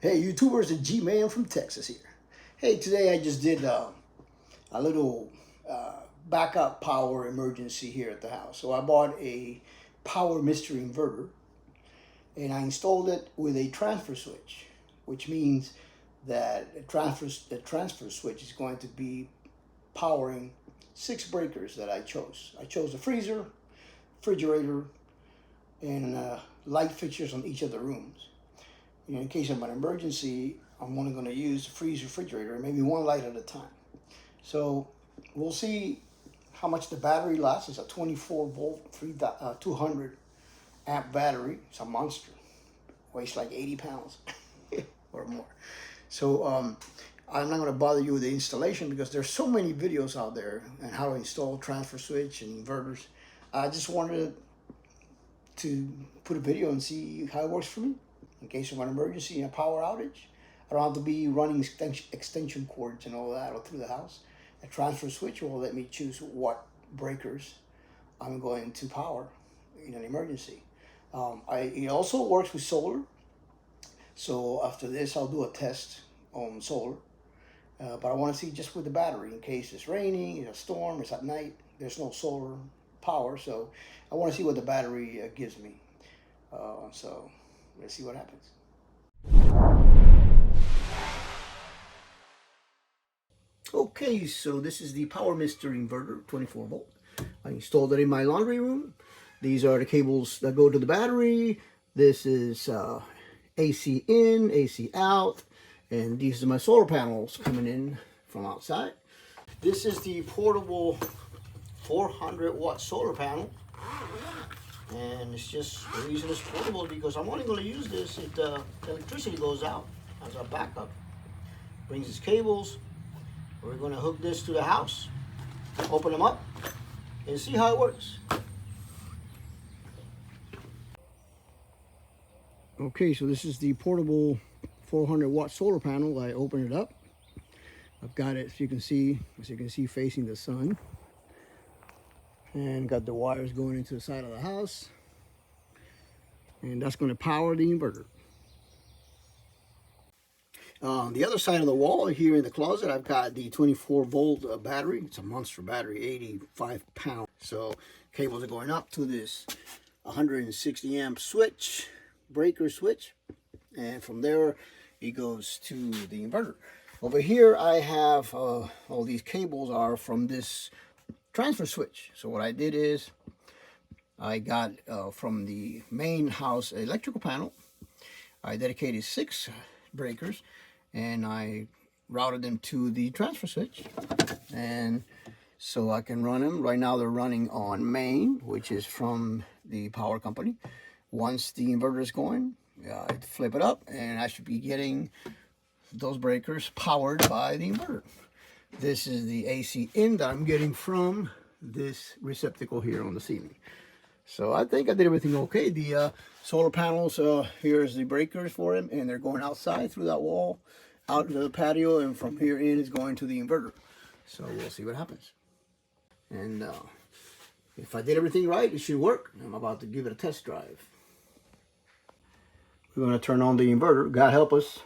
Hey YouTubers, it's Gman from Texas here. Hey, today I just did a little backup power emergency here at the house. So I bought a power mystery inverter and I installed it with a transfer switch, which means that the transfer switch is going to be powering 6 breakers that I chose. I chose a freezer, refrigerator, and light fixtures on each of the rooms. In case of an emergency, I'm only going to use the freezer, refrigerator, maybe one light at a time. So we'll see how much the battery lasts. It's a 24 volt, 200 amp battery. It's a monster. Weighs like 80 pounds or more. So I'm not going to bother you with the installation because there's so many videos out there on how to install transfer switch and inverters. I just wanted to put a video and see how it works for me. In case of an emergency and a power outage, I don't have to be running extension cords and all that through the house. A transfer switch will let me choose what breakers I'm going to power in an emergency. It also works with solar. So after this, I'll do a test on solar. But I want to see just with the battery in case it's raining, it's a storm, it's at night. There's no solar power, so I want to see what the battery gives me. So let's see what happens. Okay, so this is the Power Mystery inverter, 24 volt. I installed it in my laundry room. These are the cables that go to the battery. This is AC in, AC out, and these are my solar panels coming in from outside. This is the portable 400 watt solar panel. And it's just, the reason it's portable because I'm only going to use this if the electricity goes out as a backup. Brings its cables. We're going to hook this to the house, open them up, and see how it works. Okay, so this is the portable 400 watt solar panel. I open it up. I've got it, as you can see, facing the sun. And got the wires going into the side of the house, and that's going to power the inverter. On the other side of the wall here in the closet, I've got the 24 volt battery. It's a monster battery, 85 pounds. So cables are going up to this 160 amp switch, breaker switch, and from there it goes to the inverter. Over here I have all these cables are from this transfer switch. So what I did is I got from the main house electrical panel, I dedicated 6 breakers and I routed them to the transfer switch, and so I can run them. Right now they're running on main, which is from the power company. Once the inverter is going, I flip it up and I should be getting those breakers powered by the inverter. This is the AC in that I'm getting from this receptacle here on the ceiling. So I think I did everything okay. The solar panels, here's the breakers for them, and they're going outside through that wall, out into the patio, and from here in is going to the inverter. So we'll see what happens. And if I did everything right, it should work. I'm about to give it a test drive. We're going to turn on the inverter. God help us.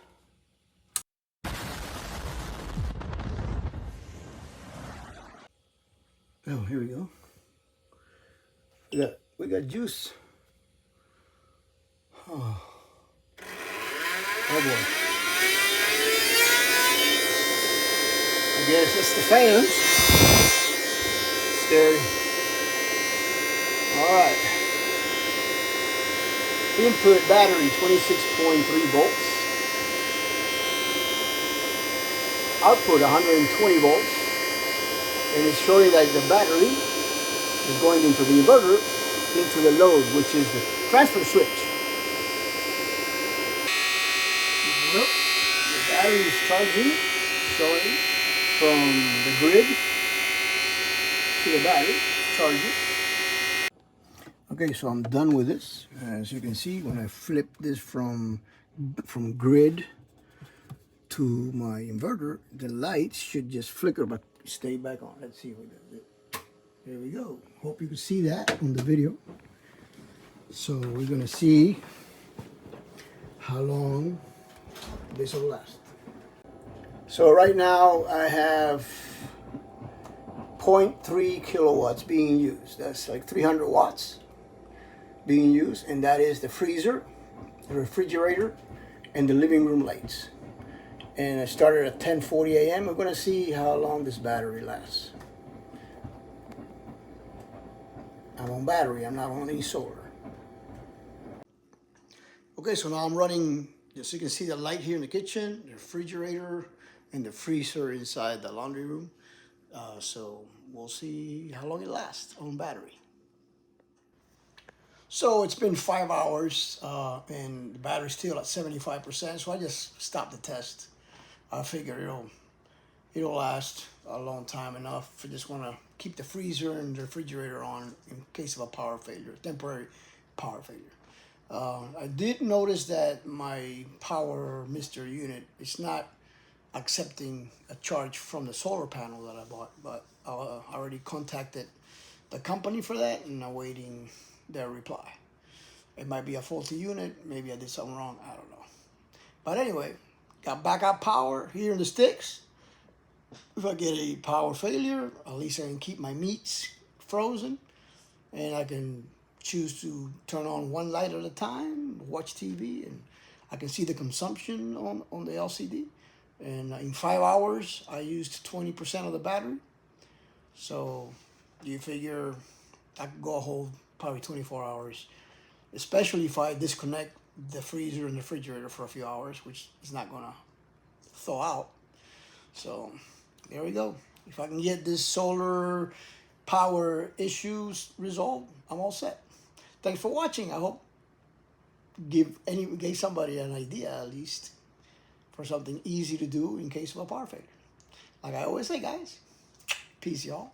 Oh, here we go. We got juice. Oh boy. I guess it's the fans. Scary. All right. Input battery 26.3 volts. Output 120 volts. And it's showing that the battery is going into the inverter, into the load, which is the transfer switch. Well, the battery is charging, showing from the grid to the battery, charging. Okay, so I'm done with this. As you can see, when I flip this from grid to my inverter, the lights should just flicker but stay back on. Let's see if we do it. There we go. Hope you can see that in the video. So we're going to see how long this will last. So right now I have 0.3 kilowatts being used. That's like 300 watts being used, and that is the freezer, the refrigerator, and the living room lights. And I started at 10:40 a.m. We're going to see how long this battery lasts. I'm on battery, I'm not on any solar. Okay, so now I'm running, just so you can see the light here in the kitchen, the refrigerator, and the freezer inside the laundry room. So we'll see how long it lasts on battery. So it's been 5 hours and the battery's still at 75%, so I just stopped the test. I figure it'll last a long time enough. I just want to keep the freezer and the refrigerator on in case of a power failure, temporary power failure. I did notice that my power Mister unit is not accepting a charge from the solar panel that I bought, but I already contacted the company for that and I'm awaiting their reply. It might be a faulty unit, maybe I did something wrong, I don't know. But anyway, got backup power here in the sticks. If I get a power failure, at least I can keep my meats frozen and I can choose to turn on one light at a time, watch TV, and I can see the consumption on the LCD. And in 5 hours, I used 20% of the battery. So you figure I could go a whole probably 24 hours, especially if I disconnect the freezer and the refrigerator for a few hours, which is not gonna thaw out. So there we go. If I can get this solar power issues resolved, I'm all set. Thanks for watching. I hope gave somebody an idea at least for something easy to do in case of a power failure. Like I always say, guys, peace, y'all.